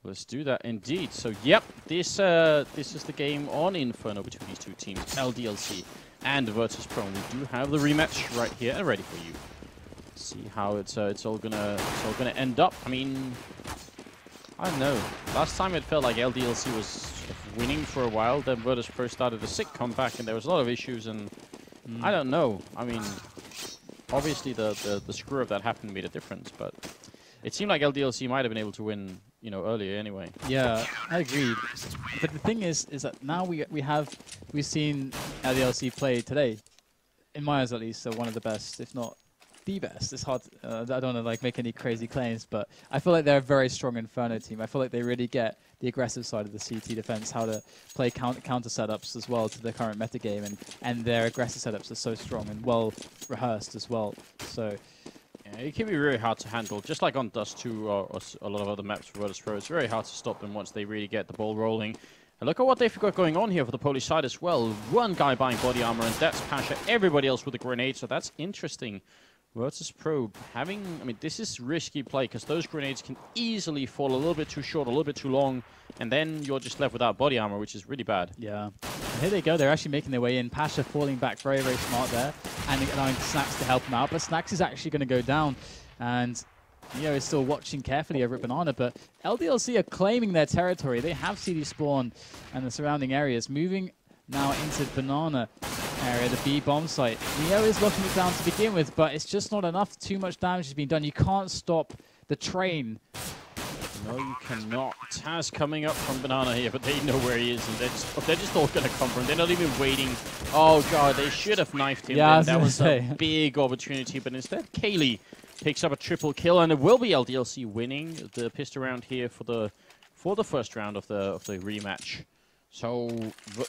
Let's do that indeed. So, yep, this is the game on Inferno between these two teams, LDLC and Virtus.pro. We do have the rematch right here and ready for you. See how it's all gonna end up. I mean, I don't know. Last time it felt like LDLC was winning for a while. Then Virtus.pro started a sick comeback, and there was a lot of issues. And I don't know. I mean, obviously the screw up that happened made a difference, but it seemed like LDLC might have been able to win, you know, earlier anyway. Yeah, I agreed. But the thing is that now we've seen LDLC play today, in my eyes at least, so one of the best, if not the best. It's hard. I don't want to like make any crazy claims, but I feel like they're a very strong Inferno team. I feel like they really get the aggressive side of the CT defense, how to play counter setups as well to the current meta game, and their aggressive setups are so strong and well rehearsed as well. So. Yeah, it can be really hard to handle, just like on Dust 2 or a lot of other maps for Virtus.pro. It's very hard to stop them once they really get the ball rolling. And look at what they've got going on here for the Polish side as well. One guy buying body armor, and that's Pasha. Everybody else with a grenade, so that's interesting. Virtus.pro having, I mean, this is risky play because those grenades can easily fall a little bit too short, a little bit too long, and then you're just left without body armor, which is really bad. Yeah. And here they go. They're actually making their way in. Pasha falling back very, very smart there, and allowing Snacks to help him out. But Snacks is actually going to go down, and Neo is still watching carefully over at Banana, but LDLC are claiming their territory. They have CD spawn and the surrounding areas, moving now into Banana area, the B bomb site. Neo is locking it down to begin with, but it's just not enough. Too much damage has been done. You can't stop the train. No, you cannot. Taz coming up from Banana here, but they know where he is, and they're just all going to come from. They're not even waiting. Oh, God, they should have knifed him. Yeah, that was a big opportunity, but instead, Kaylee picks up a triple kill, and it will be LDLC winning the pistol round here for the first round of the rematch. So,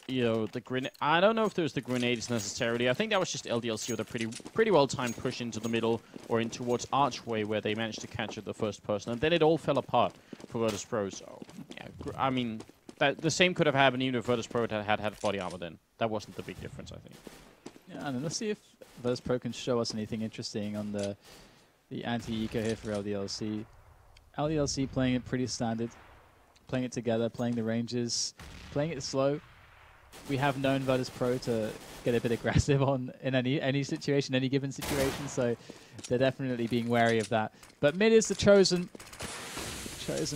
you know, the grenade. I don't know if there's the grenades necessarily. I think that was just LDLC with a pretty well-timed push into the middle or in towards Archway, where they managed to catch it the first person, and then it all fell apart for Virtus.pro. So, yeah, I mean, the same could have happened even if Virtus.pro had body armor. Then that wasn't the big difference, I think. Yeah, and let's see if Virtus.pro can show us anything interesting on the anti-eco here for LDLC. LDLC playing it pretty standard. Playing it together, playing the ranges, playing it slow. We have known Virtus.pro to get a bit aggressive in any situation, any given situation, so they're definitely being wary of that. But mid is the chosen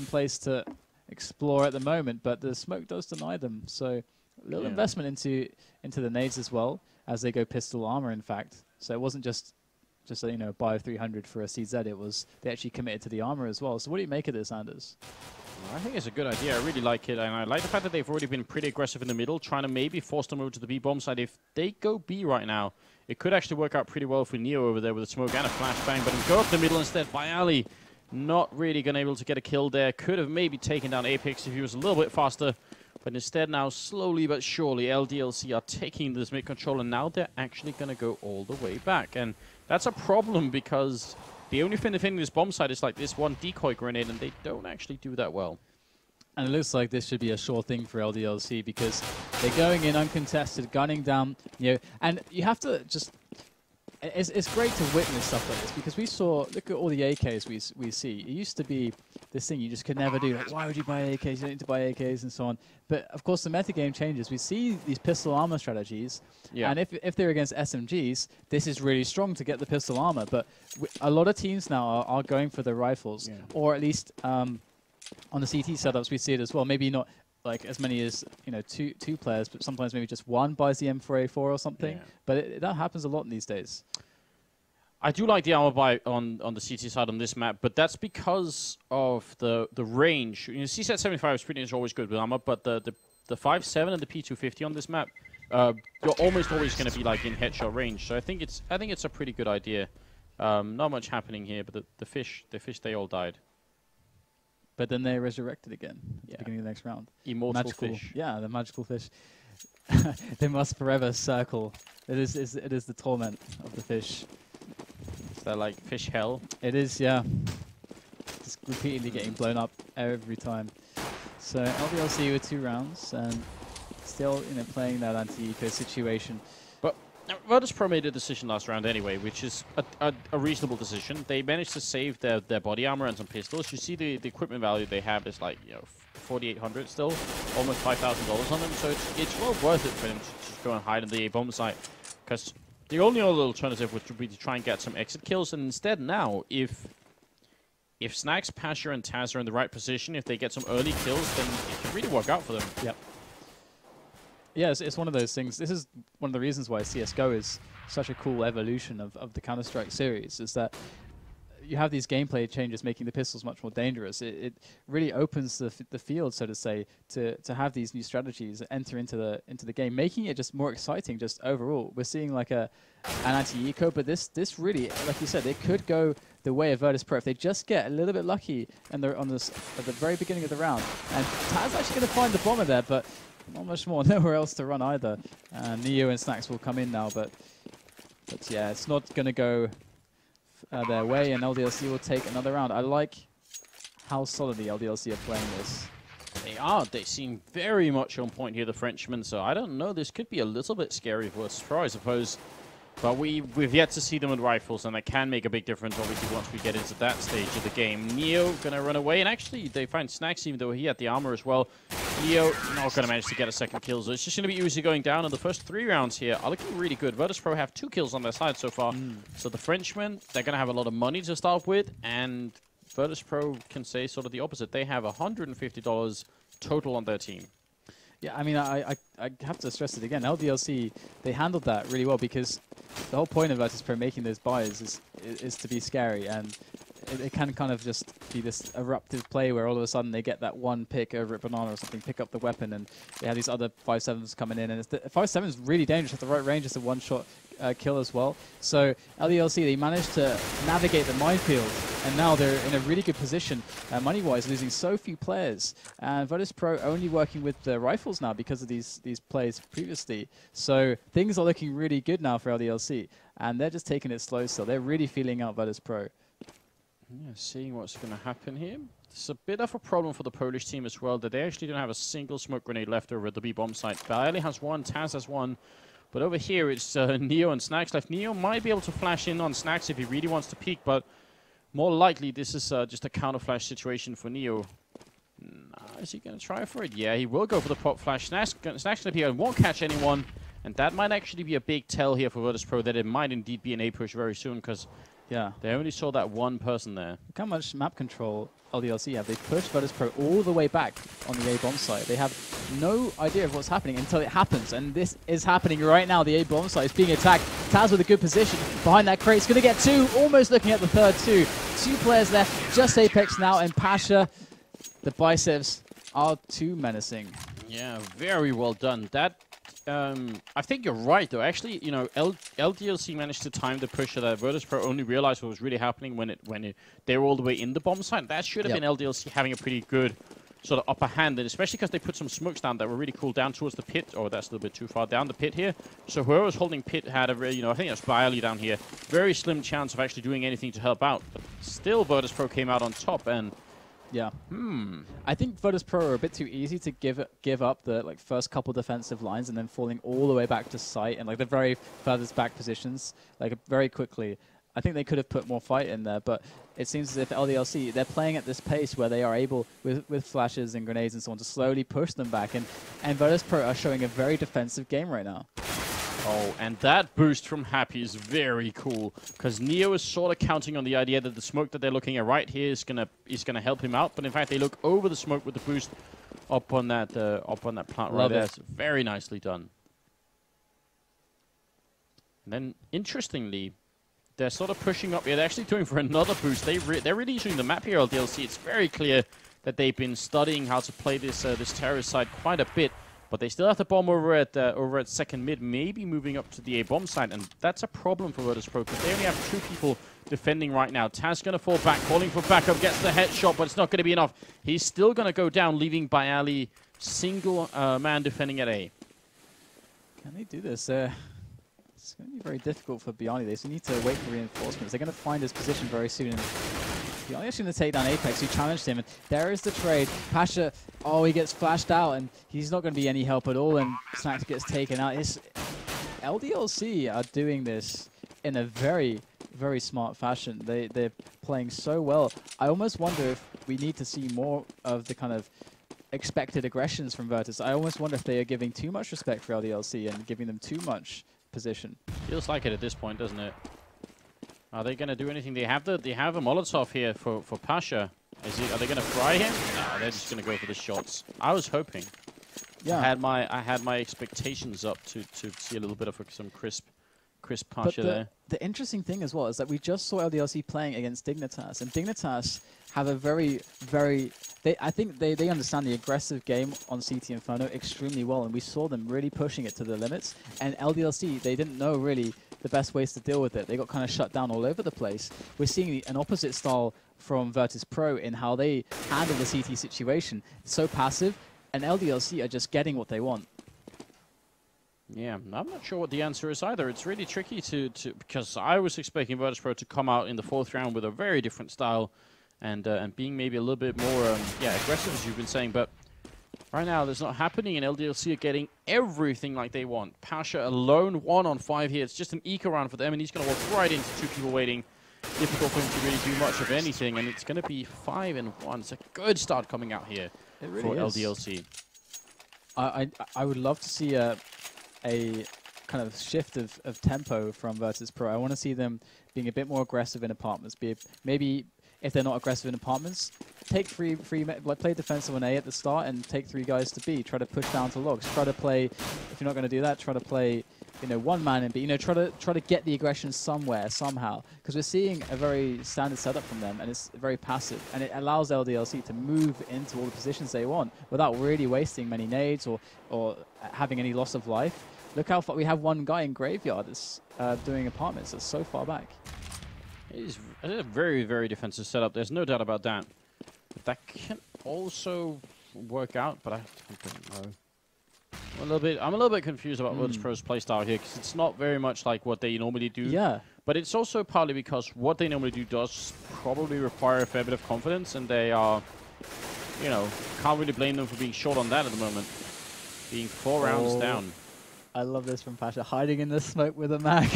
place to explore at the moment, but the smoke does deny them. So a little investment into the nades as well as they go pistol armor, in fact. So it wasn't just a, you know, buy 300 for a CZ. It was they actually committed to the armor as well. So what do you make of this, Anders? I think it's a good idea. I really like it, and I like the fact that they've already been pretty aggressive in the middle, trying to maybe force them over to the B bomb side. If they go B right now, it could actually work out pretty well for Neo over there with a smoke and a flashbang, but go up the middle instead. Bayali not really going to be able to get a kill there. Could have maybe taken down Apex if he was a little bit faster, but instead now, slowly but surely, LDLC are taking this mid control, and now they're actually going to go all the way back. And that's a problem because the only thing defending this bomb site is like this one decoy grenade, and they don't actually do that well. And it looks like this should be a sure thing for LDLC because they're going in uncontested, gunning down, you know, and you have to just... It's great to witness stuff like this because we saw, look at all the AKs we see. It used to be this thing you just could never do. Like, why would you buy AKs? You don't need to buy AKs and so on. But of course, the metagame changes. We see these pistol armor strategies, and if they're against SMGs, this is really strong to get the pistol armor. But a lot of teams now are going for the rifles, or at least on the CT setups we see it as well. Maybe not like as many as, you know, two players, but sometimes maybe just one buys the M4A4 or something. But that happens a lot in these days. I do like the armor buy on the CT side on this map, but that's because of the range. You know, CZ 75 is pretty much always good with armor, but the 5.7 and the P250 on this map, you're almost always going to be like in headshot range. So I think it's a pretty good idea. Not much happening here, but the fish they all died. But then they resurrected again at the beginning of the next round. Immortal fish. Yeah, the magical fish. They must forever circle. It is the torment of the fish. Is that like fish hell? It is, yeah. Just repeatedly getting blown up every time. So LDLC with 2 rounds and still, you know, playing that anti-eco situation. But Now, Virtus.pro made a decision last round anyway, which is a reasonable decision. They managed to save their body armor and some pistols. You see the equipment value they have is like, 4,800 still, almost $5,000 on them. So it's well worth it for them to just go and hide in the A bomb site, because the only other alternative would be to try and get some exit kills. And instead now, if Snax, Pasha, and Taz are in the right position, if they get some early kills, then it can really work out for them. Yep. Yeah, it's one of those things. This is one of the reasons why CSGO is such a cool evolution of the Counter-Strike series, is that you have these gameplay changes making the pistols much more dangerous. It really opens the field, so to say, to have these new strategies enter into the game, making it just more exciting just overall. We're seeing like an anti-eco, but this really, like you said, it could go the way of Virtus.pro if they just get a little bit lucky and they're at the very beginning of the round. And Taz actually going to find the bomber there, but not much more, nowhere else to run either. Neo and Snax will come in now, but yeah, it's not going to go their way, and LDLC will take another round. I like how solidly LDLC are playing this. They are. They seem very much on point here, the Frenchmen, so I don't know. This could be a little bit scary for Virtus.pro, I suppose. But we've yet to see them with rifles, and that can make a big difference, obviously, once we get into that stage of the game. Neo gonna run away, and actually, they find Snax, even though he had the armor as well. Neo not gonna manage to get a second kill, so it's just gonna be Uzi going down, and the first 3 rounds here are looking really good. Virtus.pro have 2 kills on their side so far, so the Frenchmen, they're gonna have a lot of money to start with, and Virtus.pro can say sort of the opposite. They have $150 total on their team. Yeah, I mean, I have to stress it again. LDLC, they handled that really well, because the whole point of Virtus.pro making those buys is to be scary, and it can kind of just be this eruptive play where all of a sudden they get that one pick over at Banana or something, pick up the weapon, and they have these other 5.7s coming in, and 5.7 is really dangerous at the right range. It's a one-shot kill as well. So LDLC, they managed to navigate the minefield, and now they're in a really good position money-wise, losing so few players. And Virtus.pro only working with the rifles now because of these plays previously. So things are looking really good now for LDLC, and they're just taking it slow still. They're really feeling out Virtus.pro. Yeah, seeing what's going to happen here. It's a bit of a problem for the Polish team as well, that they actually don't have a single smoke grenade left over at the B-bomb site. Baeli has one, Taz has one, but over here it's Neo and Snax left. Neo might be able to flash in on Snax if he really wants to peek, but more likely this is just a counter flash situation for Neo. Is he going to try for it? Yeah, he will go for the pop flash. Snax going to be and won't catch anyone, and that might actually be a big tell here for Virtus.pro that it might indeed be an A push very soon, because yeah, they only saw that one person there. Look how much map control LDLC have. They pushed Virtus.pro all the way back on the A-bomb site. They have no idea of what's happening until it happens, and this is happening right now. The A-bomb site is being attacked. Taz with a good position behind that crate. It's going to get 2, almost looking at the third 2. 2 players left, just Apex now, and Pasha. The biceps are too menacing. Yeah, very well done. That I think you're right, though. Actually, LDLC managed to time the push so that Virtus.pro only realized what was really happening when they were all the way in the bomb site. That should have been LDLC having a pretty good sort of upper hand, and especially because they put some smokes down that were really cool down towards the pit. Oh, that's a little bit too far down the pit here. So whoever was holding pit had a very, I think that's Baeli down here. Very slim chance of actually doing anything to help out. But still, Virtus.pro came out on top, and yeah. I think Virtus.pro are a bit too easy to give up the first couple defensive lines and then falling all the way back to site and the very furthest back positions very quickly. I think they could have put more fight in there, but it seems as if LDLC, they're playing at this pace where they are able, with flashes and grenades and so on, to slowly push them back, and Virtus.pro are showing a very defensive game right now. Oh, and that boost from Happy is very cool, because Neo is sort of counting on the idea that the smoke that they're looking at right here is gonna help him out. But in fact, they look over the smoke with the boost up on that plant right there. It's very nicely done. And then, interestingly, they're sort of pushing up here. They're actually going for another boost. They're really using the map here, LDLC. It's very clear that they've been studying how to play this terrorist side quite a bit. But they still have the bomb over at second mid, maybe moving up to the A-bomb site, and that's a problem for Virtus.pro, because they only have 2 people defending right now. Taz going to fall back, calling for backup, gets the headshot, but it's not going to be enough. He's still going to go down, leaving Baeli single man defending at A. Can they do this? It's going to be very difficult for Biani. They need to wait for reinforcements. They're going to find his position very soon. Biani actually going to take down Apex, who challenged him. And there is the trade. Pasha, he gets flashed out, and he's not going to be any help at all. And Snax gets taken out. LDLC are doing this in a very, very smart fashion. They're playing so well. I almost wonder if we need to see more of the kind of expected aggressions from Virtus. I almost wonder if they are giving too much respect for LDLC and giving them too much position. Feels like it at this point, doesn't it? Are they going to do anything? They have a Molotov here for Pasha. Are they going to fry him? No, they're just going to go for the shots. I was hoping. Yeah. I had my expectations up to see a little bit of some crisp Pasha there. The interesting thing as well is that we just saw LDLC playing against Dignitas, and Dignitas have a very, very... I think they understand the aggressive game on CT Inferno extremely well, and we saw them really pushing it to the limits. And LDLC, they didn't know really the best ways to deal with it. They got kind of shut down all over the place. We're seeing an opposite style from Virtus.pro in how they handle the CT situation. It's so passive, and LDLC are just getting what they want. Yeah, I'm not sure what the answer is either. It's really tricky because I was expecting Virtus.pro to come out in the 4th round with a very different style and being maybe a little bit more aggressive, as you've been saying. But right now, that's not happening, and LDLC are getting everything like they want. Pasha alone, 1 on 5 here. It's just an eco round for them, and he's going to walk right into 2 people waiting. Difficult for him to really do much of anything, and it's going to be 5 and 1. It's a good start coming out here for LDLC. I would love to see a kind of shift of tempo from Virtus.pro. I want to see them being a bit more aggressive in apartments. Maybe if they're not aggressive in apartments, take play defensive on A at the start and take 3 guys to B. Try to push down to logs. Try to play, if you're not going to do that, try to play, you know, 1 man in B. You know, try to get the aggression somewhere, somehow. Because we're seeing a very standard setup from them, and it's very passive. And it allows LDLC to move into all the positions they want without really wasting many nades or having any loss of life. Look how far we have 1 guy in Graveyard that's doing apartments. That's so far back. It is a very, very defensive setup. There's no doubt about that. But that can also work out, but I don't know. I'm a little bit confused about Virtus.pro's playstyle here, because it's not very much like what they normally do. Yeah. But it's also partly because what they normally do does probably require a fair bit of confidence, and they are, you know, can't really blame them for being short on that at the moment. Being 4 rounds down. I love this from Pasha, hiding in the smoke with a mag.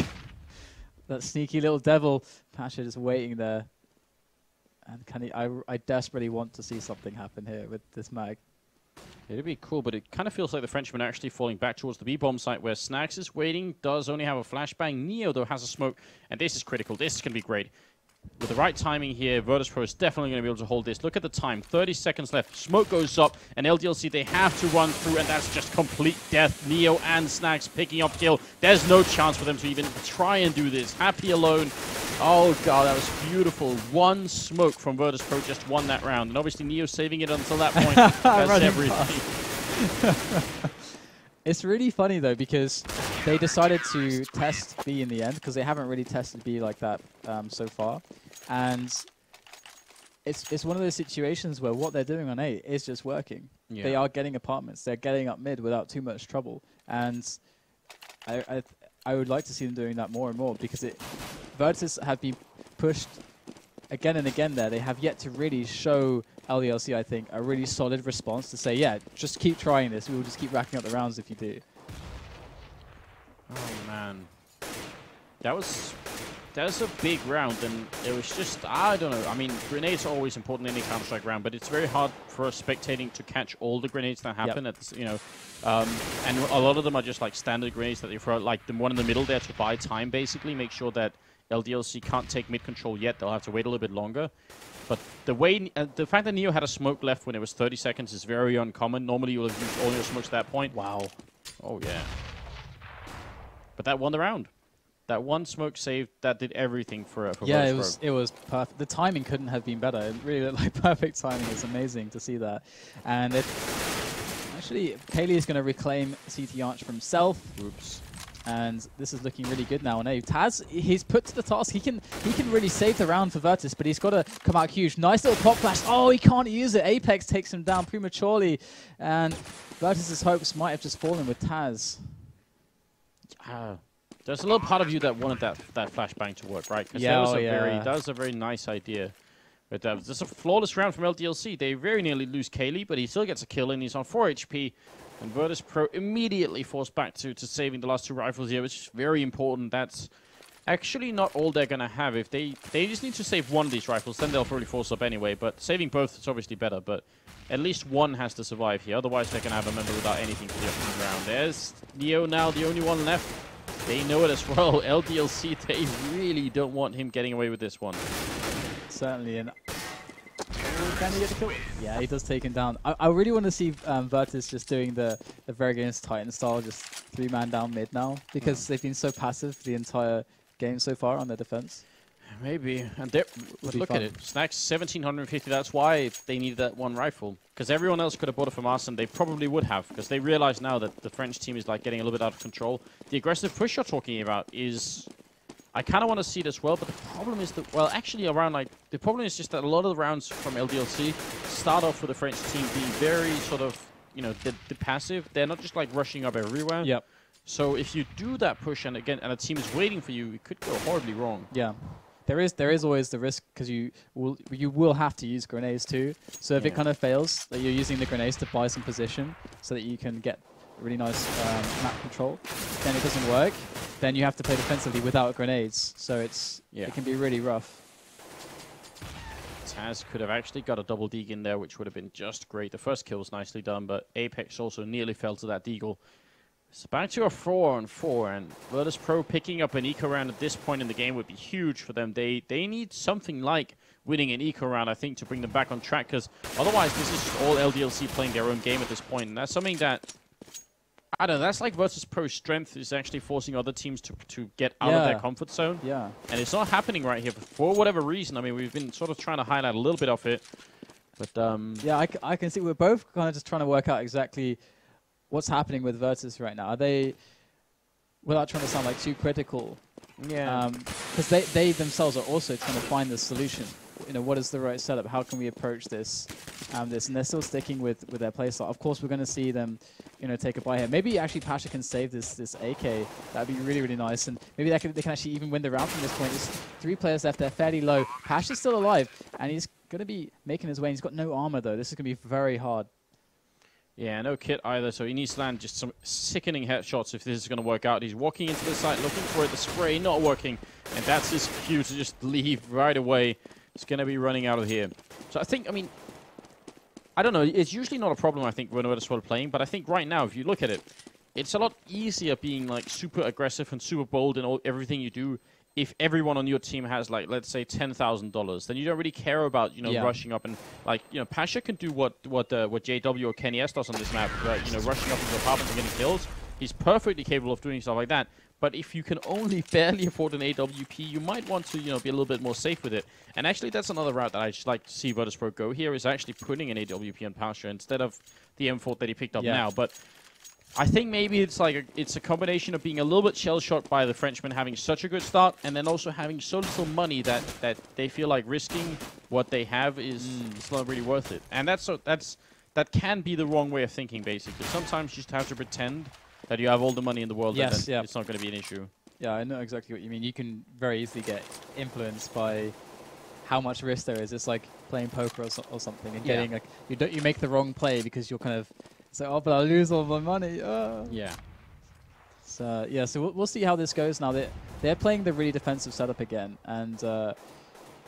That sneaky little devil. Pasha just waiting there. And can he? I desperately want to see something happen here with this mag. It'd be cool, but it kind of feels like the Frenchmen are actually falling back towards the B-bomb site, where Snags is waiting, does only have a flashbang. Neo, though, has a smoke, and this is critical. This is going to be great. With the right timing here, Virtus.pro is definitely going to be able to hold this. Look at the time, 30 seconds left. Smoke goes up, and LDLC, they have to run through, and that's just complete death. Neo and Snags picking up kill. There's no chance for them to even try and do this. Happy alone. Oh, God, that was beautiful. 1 smoke from Virtus.pro just won that round. And obviously, Neo saving it until that point. That's everything. It's really funny, though, because they decided to test B in the end, because they haven't really tested B like that so far. And it's one of those situations where what they're doing on A is just working. Yeah. They are getting apartments. They're getting up mid without too much trouble. And I would like to see them doing that more and more, because Virtus have been pushed again and again there. They have yet to really show LDLC, I think, a really solid response to say, yeah, just keep trying this. We will just keep racking up the rounds if you do. Oh, man. That was a big round, and it was just, I don't know. I mean, grenades are always important in any Counter-Strike round, but it's very hard for us spectating to catch all the grenades that happen. At this, you know, and a lot of them are just like standard grenades that they throw, like the one in the middle there to buy time, basically, make sure that LDLC can't take mid control yet. They'll have to wait a little bit longer. But the fact that Neo had a smoke left when it was 30 seconds is very uncommon. Normally, you will have used all your smokes at that point. Wow. Oh, yeah. But that won the round. That 1 smoke save, that did everything for yeah, it was perfect. The timing couldn't have been better. It really looked like perfect timing. It's amazing to see that. And actually, Kaylee is going to reclaim CT Arch for himself. Oops. And this is looking really good now on A. Taz, he's put to the task. He can really save the round for Virtus, but he's got to come out huge. Nice little pop flash. Oh, he can't use it. Apex takes him down prematurely. And Virtus's hopes might have just fallen with Taz. There's a little part of you that wanted that flashbang to work, right? Because that was a very nice idea. But this is a flawless round from LDLC. They very nearly lose Kaylee, but he still gets a kill, and he's on 4 HP. And Virtus.pro immediately forced back to saving the last 2 rifles here, which is very important. That's actually not all they're going to have. If they just need to save one of these rifles, then they'll probably force up anyway. But saving both is obviously better, but at least one has to survive here. Otherwise, they're going to have a member without anything for the opening round. There's Neo now, the only one left. They know it as well. LDLC, they really don't want him getting away with this one. Certainly, and can he get the kill? Yeah, he does take him down. I really want to see Virtus just doing the very against Titan style, just 3-man down mid now, because they've been so passive the entire game so far on their defense. Maybe. And look at it. Snacks 1750. That's why they needed that one rifle. Because everyone else could have bought it from us, and they probably would have. Because they realize now that the French team is like getting a little bit out of control. The aggressive push you're talking about is... I kind of want to see it as well, but the problem is that... Well, actually, around like... The problem is just that a lot of the rounds from LDLC start off with the French team being very sort of, you know, the passive. They're not just like rushing up everywhere. Yep. So if you do that push, and again, and a team is waiting for you, it could go horribly wrong. Yeah. There is always the risk, because you will have to use grenades too. So if it kind of fails, that you're using the grenades to buy some position so that you can get really nice map control. Then it doesn't work. Then you have to play defensively without grenades. So it can be really rough. Taz could have actually got a double deagle in there, which would have been just great. The first kill was nicely done, but Apex also nearly fell to that deagle. It's back to a 4-on-4, and Virtus.pro picking up an eco round at this point in the game would be huge for them. They need something like winning an eco round, I think, to bring them back on track, because otherwise this is just all LDLC playing their own game at this point, and that's something that, I don't know, that's like Virtus.pro's strength, is actually forcing other teams to get out of their comfort zone. Yeah. And it's not happening right here for whatever reason. I mean, we've been sort of trying to highlight a little bit of it, but... Yeah, I can see we're both kind of just trying to work out exactly what's happening with Virtus right now. Are they, without trying to sound like too critical, because they themselves are also trying to find the solution. You know, what is the right setup? How can we approach this? And they're still sticking with their playstyle. Of course, we're going to see them, you know, take a bye here. Maybe actually Pasha can save this AK. That'd be really, really nice. And maybe they can actually even win the round from this point. There's 3 players left. They're fairly low. Pasha's still alive, and he's going to be making his way. He's got no armor though. This is going to be very hard. Yeah, no kit either, so he needs to land just some sickening headshots if this is going to work out. He's walking into the site looking for it, the spray not working, and that's his cue to just leave right away. He's going to be running out of here. So I think, I mean, I don't know, it's usually not a problem, I think, when we're just playing, but I think right now, if you look at it, it's a lot easier being like super aggressive and super bold in everything you do. If everyone on your team has, like, let's say $10,000, then you don't really care about, you know, rushing up and, like, you know, Pasha can do what JW or Kenny S does on this map, right? You know, rushing up into apartments and getting kills. He's perfectly capable of doing stuff like that. But if you can only barely afford an AWP, you might want to, you know, be a little bit more safe with it. And actually, that's another route that I just like to see Virtus.pro go here, is actually putting an AWP on Pasha instead of the M4 that he picked up now. But I think maybe it's like it's a combination of being a little bit shell-shocked by the Frenchman having such a good start, and then also having so little money that they feel like risking what they have is it's not really worth it. And that can be the wrong way of thinking, basically. Sometimes you just have to pretend that you have all the money in the world, and then it's not going to be an issue. Yeah, I know exactly what you mean. You can very easily get influenced by how much risk there is. It's like playing poker or something, and getting like you make the wrong play because you're kind of. So, oh, but I'll lose all my money. Yeah. So, yeah, so we'll see how this goes now. They're playing the really defensive setup again. And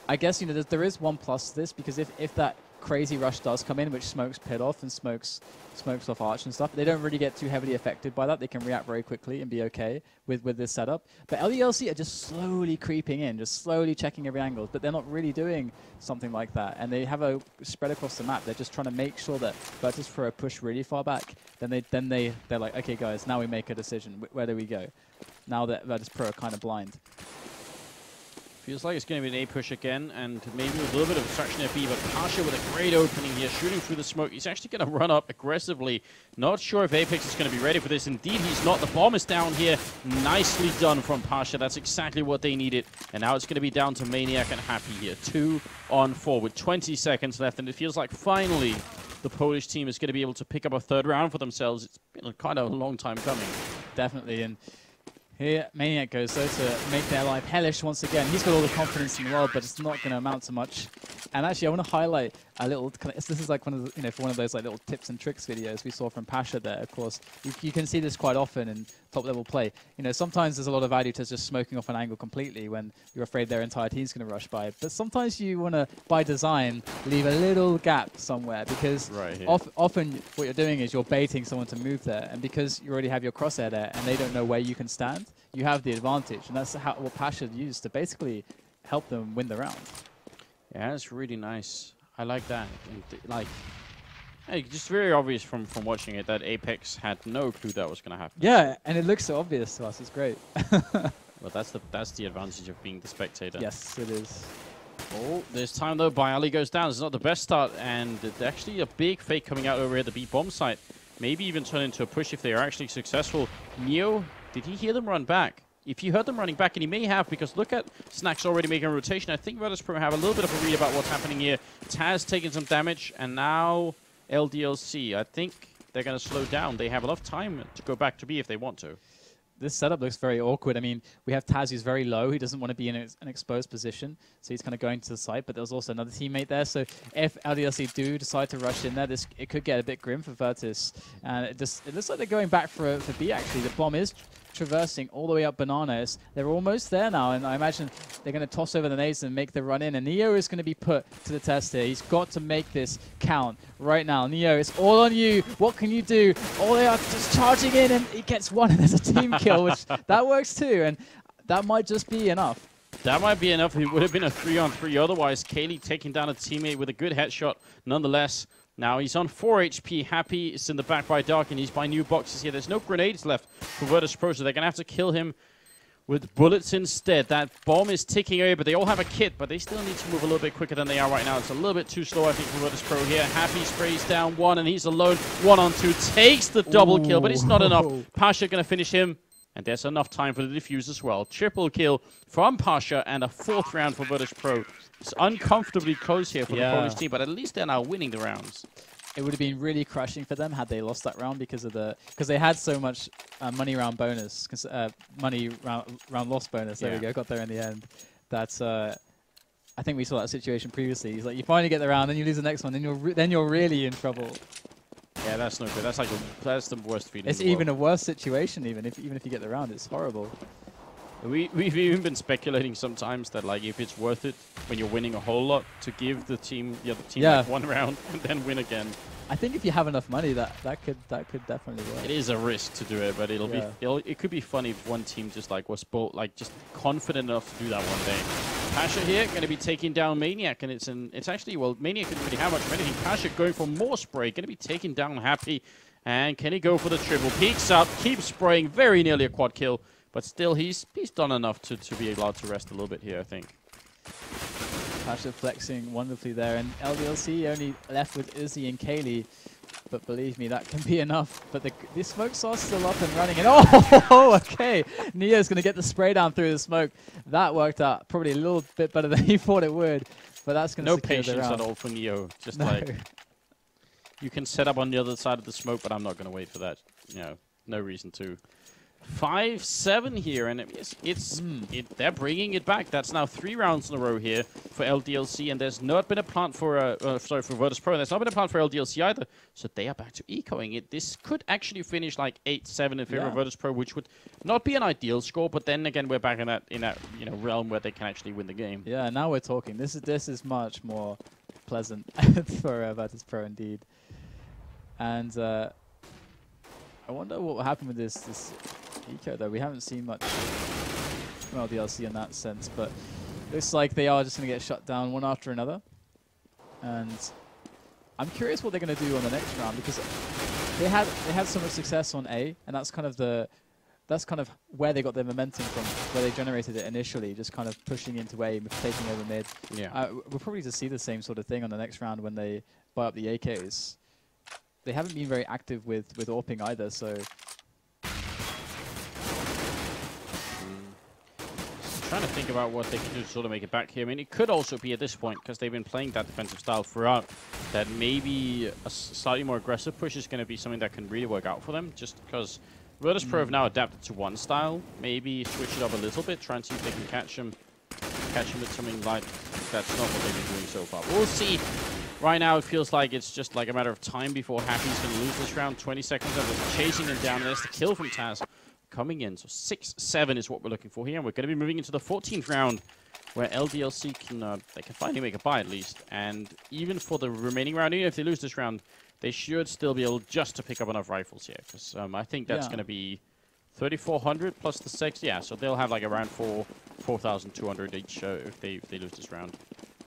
I guess, you know, there is one plus to this, because if that crazy rush does come in, which smokes Pit off and smokes off Arch and stuff, they don't really get too heavily affected by that. They can react very quickly and be okay with this setup. But LDLC are just slowly creeping in, just slowly checking every angle, but they're not really doing something like that. And they have a spread across the map. They're just trying to make sure that Virtus.pro push really far back. Then they're like, okay, guys, now we make a decision. Where do we go? Now that Virtus.pro are kind of blind. Feels like it's going to be an A push again, and maybe with a little bit of obstruction at B, but Pasha with a great opening here, shooting through the smoke. He's actually going to run up aggressively. Not sure if Apex is going to be ready for this. Indeed, he's not. The bomb is down here. Nicely done from Pasha. That's exactly what they needed. And now it's going to be down to Maniac and Happy here. 2-on-4 with 20 seconds left, and it feels like finally the Polish team is going to be able to pick up a third round for themselves. It's been kind of a long time coming. Definitely, and here Maniac goes, though, to make their life hellish once again. He's got all the confidence in the world, but it's not going to amount to much. And actually, I want to highlight a little. This is like one of the, for one of those like little tips and tricks videos we saw from Pasha there. Of course, you can see this quite often in top level play. Sometimes there's a lot of value to just smoking off an angle completely when you're afraid their entire team's going to rush by. But sometimes you want to, by design, leave a little gap somewhere because often what you're doing is you're baiting someone to move there, and because you already have your crosshair there and they don't know where you can stand, you have the advantage, and that's what Pasha used to basically help them win the round. Yeah, it's really nice. I like that. And just very obvious from watching it that Apex had no clue that was going to happen. Yeah, and it looks so obvious to us. It's great. Well, that's the advantage of being the spectator. Yes, it is. Oh, this time though, Bialy goes down. It's not the best start, and actually a big fake coming out over here at the B bomb site. Maybe even turn into a push if they are actually successful. Neo, did he hear them run back? If you heard them running back, and he may have, because look at Snack's already making a rotation. I think Virtus.pro have a little bit of a read about what's happening here. Taz taking some damage, and now LDLC. I think they're going to slow down. They have enough time to go back to B if they want to. This setup looks very awkward. I mean, we have Taz who's very low. He doesn't want to be in an exposed position, so he's kind of going to the side, but there's also another teammate there. So if LDLC do decide to rush in there, it could get a bit grim for Virtus. And it looks like they're going back for B, actually. The bomb is traversing all the way up Bananas. They're almost there now, and I imagine they're going to toss over the nades and make the run in. And Neo is going to be put to the test here. He's got to make this count right now. Neo, it's all on you. What can you do? Oh, they are just charging in, and he gets one, and there's a team kill, which that works too. And that might just be enough. That might be enough. It would have been a 3-on-3 otherwise. Kaylee taking down a teammate with a good headshot nonetheless. Now he's on 4 HP. Happy is in the back by Dark, and he's by new boxes here. There's no grenades left for Virtus.pro, so they're going to have to kill him with bullets instead. That bomb is ticking away, but they all have a kit, but they still need to move a little bit quicker than they are right now. It's a little bit too slow, I think, for Virtus.pro here. Happy sprays down one, and he's alone. 1-on-2 takes the double kill, but it's not enough. Pasha going to finish him, and there's enough time for the defuse as well. Triple kill from Pasha, and a 4th round for Virtus.pro. It's uncomfortably close here for the Polish team, but at least they're now winning the rounds. It would have been really crushing for them had they lost that round because they had so much money round bonus, money round loss bonus. There we go, got there in the end. That's I think we saw that situation previously. He's like, you finally get the round, then you lose the next one, then you're really in trouble. Yeah, that's no good. That's the worst feeling. It's even a worse situation. Even if you get the round, it's horrible. We've even been speculating sometimes that if it's worth it when you're winning a whole lot to give the other team one round and then win again. I think if you have enough money, that could definitely work. It is a risk to do it, but it could be fun if one team just was just confident enough to do that one day. Pasha here going to be taking down Maniac, and it's actually Maniac didn't really have much of anything. Pasha going for more spray, going to be taking down Happy, and can he go for the triple? Peeks up, keeps spraying, very nearly a quad kill. But still, he's done enough to be allowed to rest a little bit here, I think. Pasha flexing wonderfully there, and LDLC only left with Izzy and Kaylee. But believe me, that can be enough. But the smokes are still up and running. And oh, okay. Neo's going to get the spray down through the smoke. That worked out probably a little bit better than he thought it would. But that's going to secure the round. No patience at all for Neo. Just you can set up on the other side of the smoke, but I'm not going to wait for that. No reason to. 5-7 here, and they're bringing it back. That's now 3 rounds in a row here for LDLC, and there's not been a plant for for Virtus.pro, and there's not been a plant for LDLC either. So they are back to ecoing it. This could actually finish 8-7 in favor of Virtus.pro, which would not be an ideal score. But then again, we're back in that realm where they can actually win the game. Yeah, now we're talking. This is much more pleasant for Virtus.pro indeed, and. I wonder what will happen with this eco, though. We haven't seen much from LDLC in that sense, but looks like they are just going to get shut down one after another. And I'm curious what they're going to do on the next round, because they had so much success on A, and that's kind of where they got their momentum from, where they generated it initially, just kind of pushing into A, taking over mid. Yeah. We'll probably just see the same sort of thing on the next round when they buy up the AKs. They haven't been very active with AWPing either, so... Trying to think about what they can do to sort of make it back here. I mean, it could also be at this point, because they've been playing that defensive style throughout, that maybe a slightly more aggressive push is going to be something that can really work out for them, just because Virtus.pro have now adapted to one style. Maybe switch it up a little bit, try and see if they can catch them catch him with something like that's not what they've been doing so far. We'll see. Right now, it feels like it's just like a matter of time before Happy's going to lose this round. 20 seconds left. They're chasing him down, and there's the kill from Taz coming in. So 6-7 is what we're looking for here, and we're going to be moving into the 14th round, where LDLC can they can finally make a buy at least. And even for the remaining round, even if they lose this round, they should still be able just to pick up enough rifles here, because I think that's going to be 3,400 plus the 6. Yeah, so they'll have like around 4,200 each if they lose this round.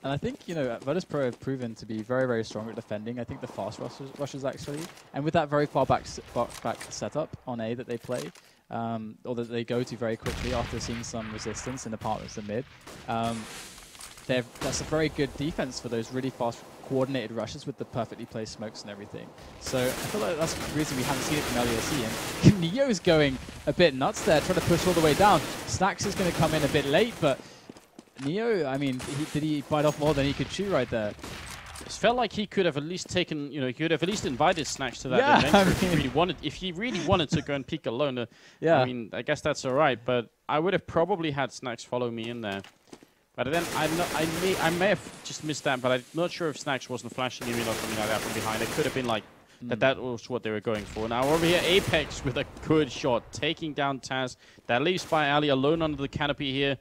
And I think, you know, Virtus.pro have proven to be very, very strong at defending. I think the fast rushes actually. And with that very far back setup on A that they play, or that they go to very quickly after seeing some resistance in apartments and mid, that's a very good defense for those really fast coordinated rushes with the perfectly placed smokes and everything. So I feel like that's the reason we haven't seen it from LDLC. And Neo's going a bit nuts there, trying to push all the way down. Snacks is going to come in a bit late, but Neo, I mean, did he bite off more than he could chew right there? It felt like he could have at least taken, you know, he could have at least invited Snacks to that adventure if he really wanted to go and peek alone. Yeah. I mean, I guess that's all right, but I would have probably had Snacks follow me in there. But then I may have just missed that, but I'm not sure if Snacks wasn't flashing him or something like that from behind. It could have been like that was what they were going for. Now over here, Apex with a good shot, taking down Taz. That leaves Spy Ali alone under the canopy here.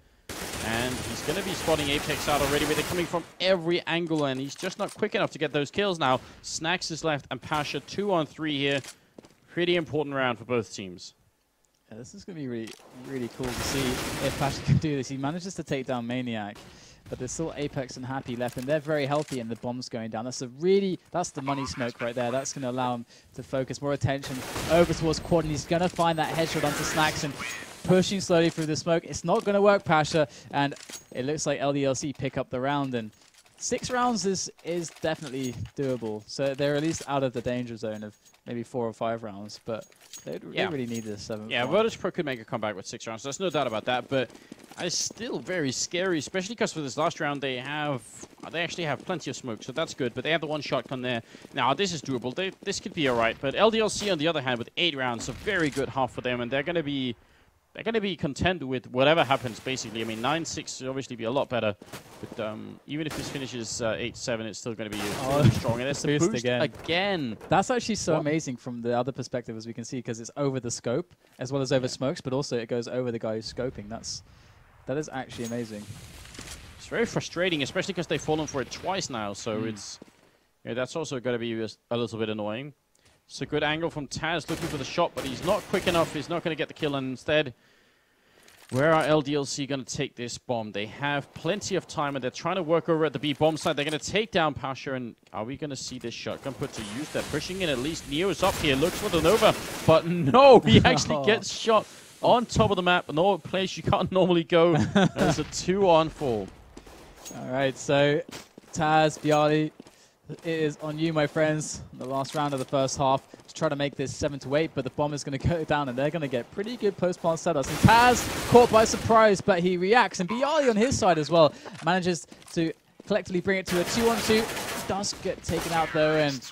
And he's going to be spotting Apex out already, but they're coming from every angle, and he's just not quick enough to get those kills now. Snacks is left, and Pasha 2-on-3 here. Pretty important round for both teams. Yeah, this is going to be really, really cool to see if Pasha can do this. He manages to take down Maniac, but there's still Apex and Happy left, and they're very healthy, and the bomb's going down. That's the money smoke right there. That's going to allow him to focus more attention over towards Quad, and he's going to find that headshot onto Snacks, and pushing slowly through the smoke. It's not going to work, Pasha, and it looks like LDLC pick up the round, and 6 rounds is definitely doable. So they're at least out of the danger zone of maybe 4 or 5 rounds, but they really need this 7th. Yeah, Virtus.pro could make a comeback with 6 rounds. There's no doubt about that, but it's still very scary, especially because for this last round they actually have plenty of smoke, so that's good. But they have the 1 shotgun there. Now this is doable. This could be all right. But LDLC on the other hand with 8 rounds, a very good half for them, and they're going to be content with whatever happens, basically. I mean, 9-6 would obviously be a lot better, but even if this finishes 8-7, it's still going to be really strong. And there's the boost again. That's actually so amazing from the other perspective, as we can see, because it's over the scope, as well as over smokes, but also it goes over the guy who's scoping. That is actually amazing. It's very frustrating, especially because they've fallen for it twice now, so it's that's also going to be a little bit annoying. It's a good angle from Taz looking for the shot, but he's not quick enough. He's not going to get the kill, and instead, where are LDLC going to take this bomb? They have plenty of time, and they're trying to work over at the B bomb side. They're going to take down Pasha, and are we going to see this shotgun put to use? They're pushing in at least. Neo's up here, looks for the Nova, but no, he actually gets shot on top of the map, no place you can't normally go. There's a 2-on-4. All right, so Taz, Bialy, it is on you, my friends, in the last round of the first half to try to make this 7-8, but the bomb is going to go down, and they're going to get pretty good post-plant setups. And Taz caught by surprise, but he reacts, and Bialy on his side as well manages to collectively bring it to a 2-on-2. Does get taken out, though, and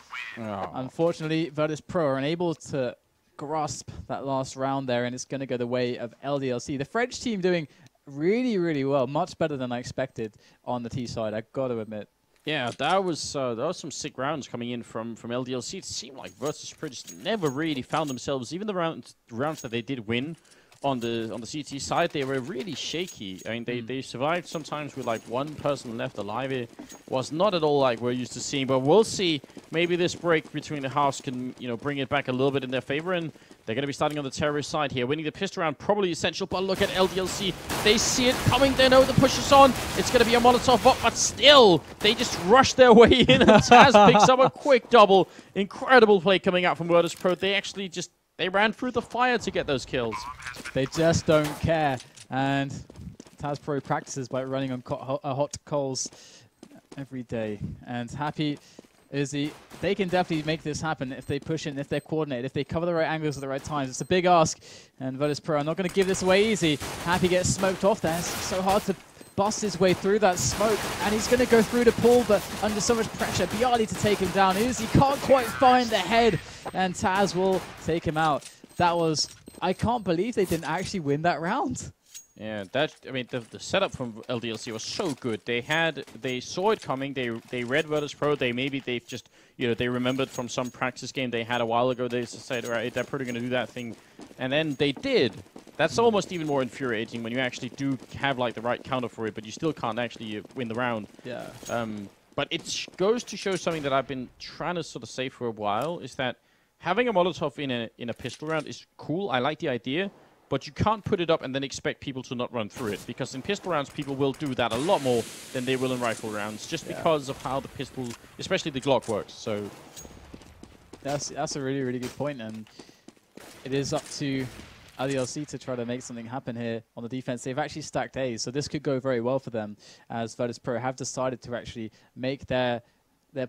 unfortunately, Virtus.pro are unable to grasp that last round there, and it's going to go the way of LDLC. The French team doing really, really well, much better than I expected on the T side, I've got to admit. Yeah, that was some sick rounds coming in from LDLC. It seemed like Virtus.pro just never really found themselves, even the rounds that they did win on the CT side, they were really shaky. I mean, they survived sometimes with like 1 person left alive. It was not at all like we're used to seeing, but we'll see. Maybe this break between the halves can, you know, bring it back a little bit in their favor, and they're going to be starting on the terrorist side here. Winning the pistol round probably essential, but look at LDLC. They see it coming. They know the push is on. It's going to be a Molotov bot, but still, they just rush their way in, and Taz picks up a quick double. Incredible play coming out from Virtus.pro. They actually just they ran through the fire to get those kills. They just don't care. And Taz.pro practices by running on hot coals every day. And Happy is they can definitely make this happen if they push in, if they're coordinated, if they cover the right angles at the right times. It's a big ask. And Virtus.pro are not going to give this away easy. Happy gets smoked off there. It's so hard to bust his way through that smoke, and he's going to go through the pool, but under so much pressure. Bialy to take him down. He can't quite find the head, and Taz will take him out. That was... I can't believe they didn't actually win that round. Yeah, that, I mean, the setup from LDLC was so good. They saw it coming. They read Virtus.pro. They've just, you know, they remembered from some practice game they had a while ago. They just said, right, they're probably going to do that thing, and then they did. That's almost even more infuriating when you actually do have like the right counter for it, but you still can't actually win the round. Yeah. But it goes to show something that I've been trying to sort of say for a while, is that having a Molotov in a pistol round is cool. I like the idea. But you can't put it up and then expect people to not run through it. Because in pistol rounds, people will do that a lot more than they will in rifle rounds. Just because of how the pistol, especially the Glock, works. So that's a really, really good point. And it is up to LDLC to try to make something happen here on the defense. They've actually stacked A's, so this could go very well for them, as Virtus.pro have decided to actually make their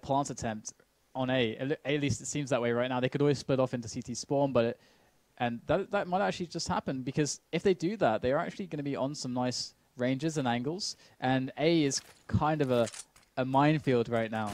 plant attempt on A. At least it seems that way right now. They could always split off into CT spawn, but and that might actually just happen, because if they do that, they're actually going to be on some nice ranges and angles, and A is kind of a minefield right now.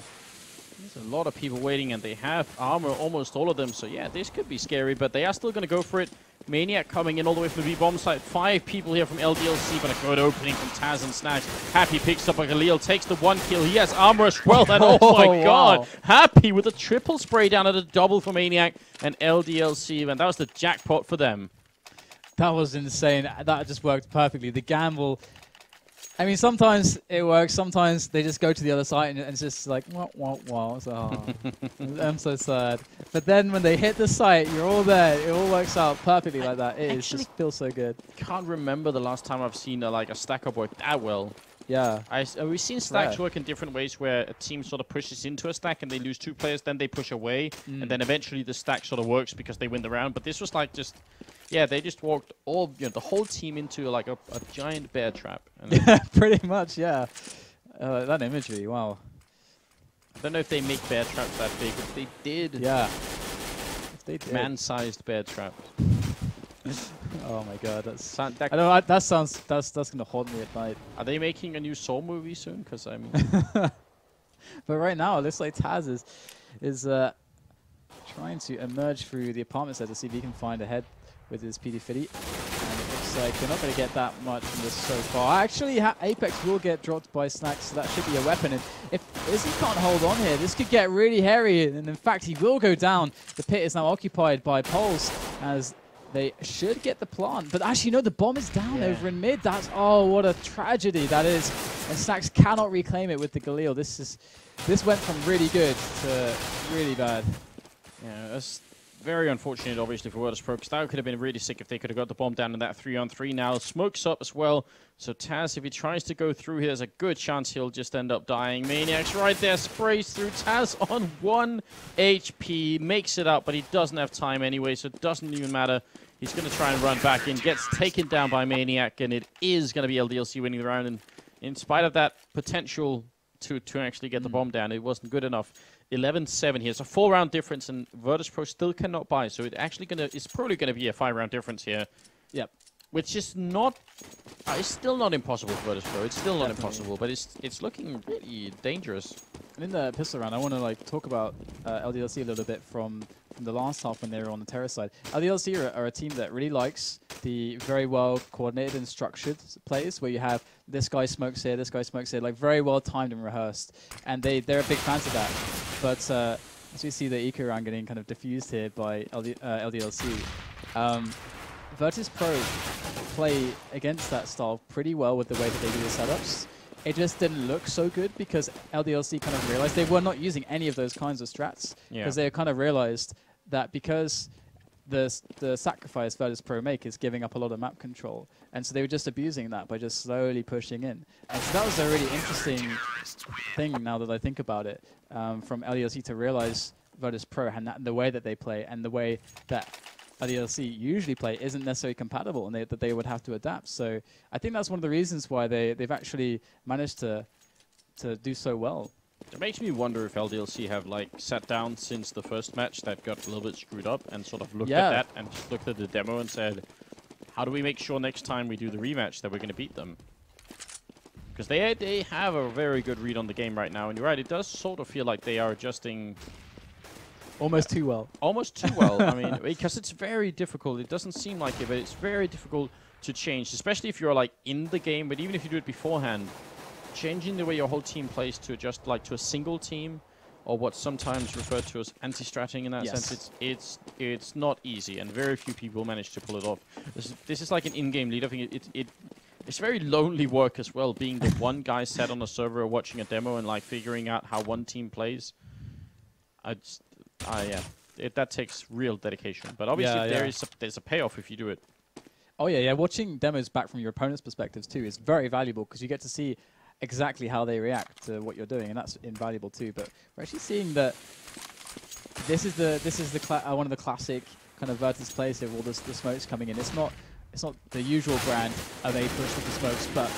There's a lot of people waiting, and they have armor, almost all of them, so yeah, this could be scary, but they are still going to go for it. Maniac coming in all the way from the B-bomb side. 5 people here from LDLC, but a good opening from Taz and Snatch. Happy picks up a Khalil, takes the 1 kill. He has armor as well, and oh my god! Happy with a triple spray down at a double for Maniac and LDLC, and that was the jackpot for them. That was insane. That just worked perfectly. The gamble, I mean, sometimes it works, sometimes they just go to the other side and it's just like, wah, wah, wah. So, I'm so sad. But then when they hit the site, you're all there. It all works out perfectly like that. It just feels so good. Can't remember the last time I've seen like a stack up work that well. Yeah. We've seen stacks work in different ways, where a team sort of pushes into a stack and they lose 2 players, then they push away, and then eventually the stack sort of works because they win the round. But this was like just... Yeah, they just walked all, you know, the whole team into like a giant bear trap. And yeah, pretty much, yeah. That imagery, wow. I don't know if they make bear traps that big, but they did. Yeah. If they did. Man-sized bear traps. Oh my god, that's... I know, that's gonna haunt me at night. Are they making a new Saw movie soon? Because I'm... But right now, it looks like Taz is trying to emerge through the apartments there to see if he can find a head with his PD-50, and it looks like they're not going to get that much from this so far. Actually, Apex will get dropped by Snacks, so that should be a weapon. And if Izzy can't hold on here, this could get really hairy, and in fact, he will go down. The pit is now occupied by Poles, as they should get the plant. But actually, no, the bomb is down over in mid. That's, oh, what a tragedy that is. And Snacks cannot reclaim it with the Galil. This went from really good to really bad. Yeah, that's very unfortunate, obviously, for Virtus.pro, because that could have been really sick if they could have got the bomb down in that 3-on-3. Now, smoke's up as well, so Taz, if he tries to go through here, there's a good chance he'll just end up dying. Maniac's right there, sprays through. Taz on 1 HP, makes it up, but he doesn't have time anyway, so it doesn't even matter. He's going to try and run back in, gets taken down by Maniac, and it is going to be LDLC winning the round, and in spite of that potential to actually get the bomb down, it wasn't good enough. 11-7 here. It's a 4-round difference, and Virtus.pro still cannot buy. So it's probably gonna be a 5-round difference here. Yep. Which is not. It's still not impossible for Virtus.pro. It's still not impossible, but it's looking really dangerous. And in the pistol round, I want to like talk about LDLC a little bit from the last half when they were on the terror side. LDLC are a team that really likes the very well coordinated and structured plays, where you have this guy smokes here, this guy smokes here, like very well timed and rehearsed. And they're big fans of that. But as we see the eco round getting kind of diffused here by LDLC, Virtus.pro play against that style pretty well with the way that they do the setups. It just didn't look so good because LDLC kind of realized they were not using any of those kinds of strats, because they kind of realized that because the sacrifice Virtus.pro make is giving up a lot of map control, and so they were just abusing that by just slowly pushing in. And so that was a really interesting thing now that I think about it, from LDLC to realize Virtus.pro and the way that they play and the way that LDLC usually play isn't necessarily compatible, and that they would have to adapt. So I think that's one of the reasons why they've actually managed to do so well. It makes me wonder if LDLC have like sat down since the first match that got a little bit screwed up and sort of looked at that and just looked at the demo and said, how do we make sure next time we do the rematch that we're going to beat them? Because they have a very good read on the game right now, and you're right, it does sort of feel like they are adjusting Almost too well. Almost too well. I mean, because it's very difficult. It doesn't seem like it, but it's very difficult to change, especially if you're like in the game. But even if you do it beforehand, changing the way your whole team plays to just like to a single team, or what's sometimes referred to as anti-stratting in that sense, it's not easy, and very few people manage to pull it off. This is like an in-game lead. I think it's very lonely work as well, being the one guy sat on a server watching a demo and like figuring out how one team plays. Yeah, that takes real dedication. But obviously there's a payoff if you do it. Oh yeah. Watching demos back from your opponent's perspectives too is very valuable because you get to see exactly how they react to what you're doing, and that's invaluable too. But we're actually seeing that this is one of the classic kind of Virtus plays here. All the smokes coming in. It's not the usual brand of a push with the smokes, but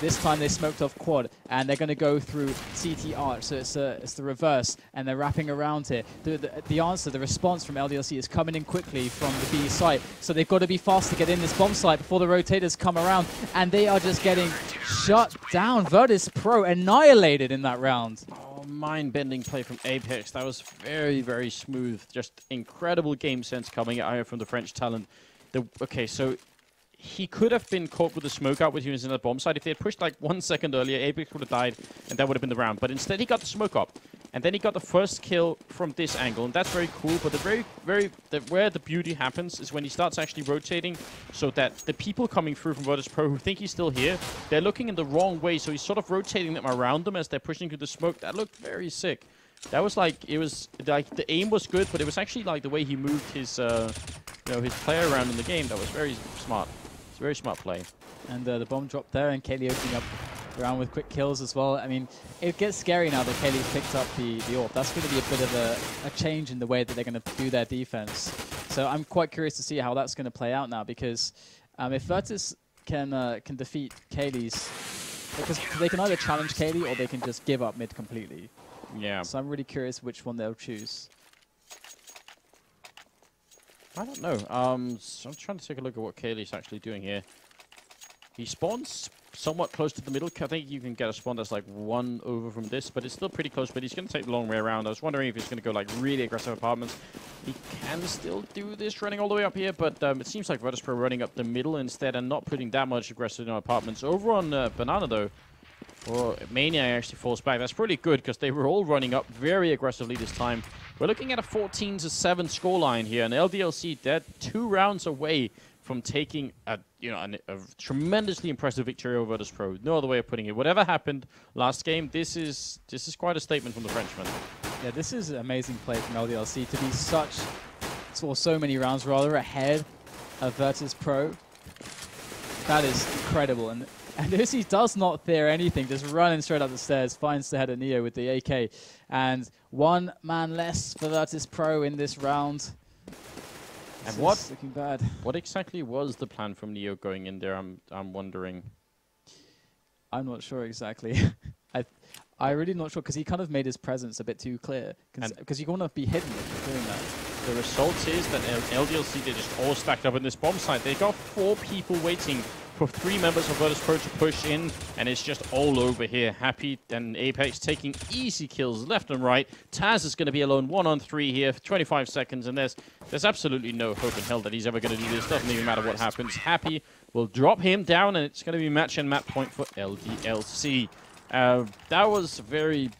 this time they smoked off quad, and they're going to go through CT arch, so it's the reverse, and they're wrapping around here. The response from LDLC is coming in quickly from the B site, so they've got to be fast to get in this bomb site before the rotators come around, and they are just getting shut down. Virtus.pro annihilated in that round. Oh, mind-bending play from Apex. That was very, very smooth. Just incredible game sense coming out here from the French talent. Okay, so he could have been caught with the smoke out when he was in the bomb site. If they had pushed like 1 second earlier, Apex would have died, and that would have been the round. But instead, he got the smoke up, and then he got the first kill from this angle, and that's very cool. But where the beauty happens is when he starts actually rotating, so that the people coming through from Virtus.pro who think he's still here, they're looking in the wrong way. So he's sort of rotating them around them as they're pushing through the smoke. That looked very sick. That was like, it was like the aim was good, but it was actually like the way he moved his his player around in the game. That was very smart. It's a very smart play. And the bomb dropped there, and Kaylee opening up around with quick kills as well. I mean, it gets scary now that Kaylee's picked up the AWP. That's going to be a bit of a change in the way that they're going to do their defense. So I'm quite curious to see how that's going to play out now, because if Virtus can defeat Kaylee's, because they can either challenge Kaylee or they can just give up mid completely. Yeah. So I'm really curious which one they'll choose. I don't know. So I'm trying to take a look at what Kaylee's actually doing here. He spawns somewhat close to the middle. I think you can get a spawn that's like 1 over from this, but it's still pretty close. But he's going to take the long way around. I was wondering if he's going to go like really aggressive apartments. He can still do this running all the way up here, but it seems like Virtus.pro running up the middle instead and not putting that much aggressive in apartments. Over on Banana though, or Maniac actually falls back. That's pretty good because they were all running up very aggressively this time. We're looking at a 14-7 scoreline here, and LDLC, they're 2 rounds away from taking a tremendously impressive victory over Virtus.pro. No other way of putting it. Whatever happened last game, this is quite a statement from the Frenchman. Yeah, this is amazing play from LDLC to be so many rounds rather ahead of Virtus.pro. That is incredible. And Lucy does not fear anything, just running straight up the stairs, finds the head of Neo with the AK. And 1 man less for Virtus.pro in this round. And what's looking bad? What exactly was the plan from Neo going in there? I'm wondering. I'm not sure exactly. I'm really not sure, because he kind of made his presence a bit too clear. Because you want to be hidden if you're doing that. The result is that LDLC, they just all stacked up in this bomb site. They got 4 people waiting for 3 members of Virtus.pro to push in, and it's just all over here. Happy and Apex taking easy kills left and right. Taz is going to be alone 1-on-3 here for 25 seconds, and there's absolutely no hope in hell that he's ever going to do this. Doesn't even matter what happens. Happy will drop him down, and it's going to be match and map point for LDLC. That was a very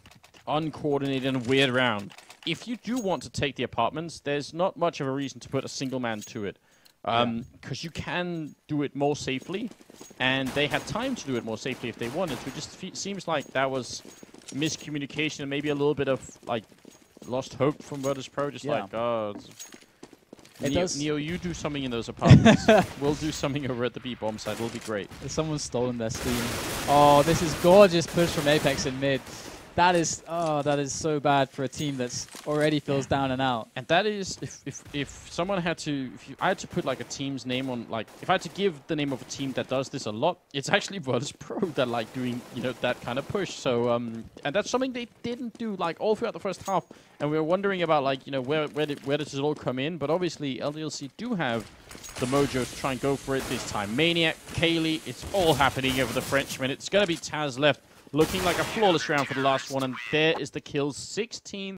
uncoordinated and weird round. If you do want to take the apartments, there's not much of a reason to put a single man to it. Because you can do it more safely, and they had time to do it more safely if they wanted to. It just seems like that was miscommunication and maybe a little bit of like lost hope from Virtus.pro. Just like, oh, Neo, you do something in those apartments. We'll do something over at the B bomb side. It'll be great. Someone's stolen their steam. Oh, this is gorgeous push from Apex in mid. That is so bad for a team that's already feels down and out. And that is, if someone had to, I had to put like a team's name on, like, if I had to give the name of a team that does this a lot, it's actually Virtus.pro that like doing, that kind of push. So, and that's something they didn't do like all throughout the first half. And we were wondering about like, where does it all come in? But obviously LDLC do have the mojo to try and go for it this time. Maniac, Kaylee, it's all happening over the Frenchman. It's going to be Taz left. Looking like a flawless round for the last one, and there is the kill. 16